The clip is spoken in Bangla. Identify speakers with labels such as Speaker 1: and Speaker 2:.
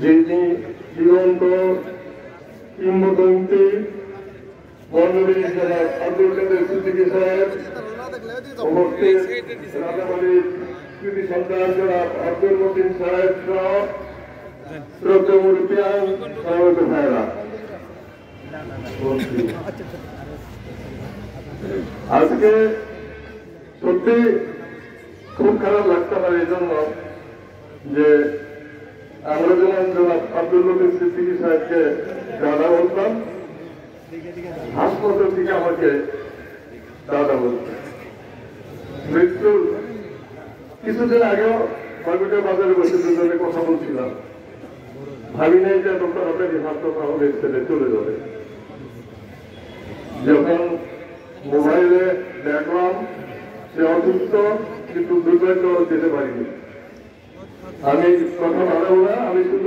Speaker 1: যিনি জীবন্ত কিংবদন্তি মন্ডলী জনাব আব্দুল কাদের সিদ্দিকী সাহেব, উপস্থিত রাজাবাড়ির কৃতি সন্তান জনাব আব্দুল মতিন সাহেব সহ শ্রদ্ধেয় মুরব্বিয়ান সমবেত ভাইয়েরা, আজকে সত্যি খুব খারাপ লাগতে পারে এই জন্য যে আমরা যেমন জনাব আব্দুল মতিন সিদ্দিকী সাহেবকে দাদা বলতাম, হাসপাতাল থেকে আমাকে দাদা বলতাম। মৃত্যুর কিছুদিন আগেও বাগুটা বাজারে বসে দুজনে কথা বলছিলাম, ভাবি নাই যে ডক্টর আপনাকে হাসপাতাল আমাদের ছেলে চলে যাবে। যখন মোবাইলে দেখলাম সে অসুস্থ, কিন্তু দুর্ভাগ্য যেতে পারিনি। আমি কথা বাড়াবো না, আমি শুধু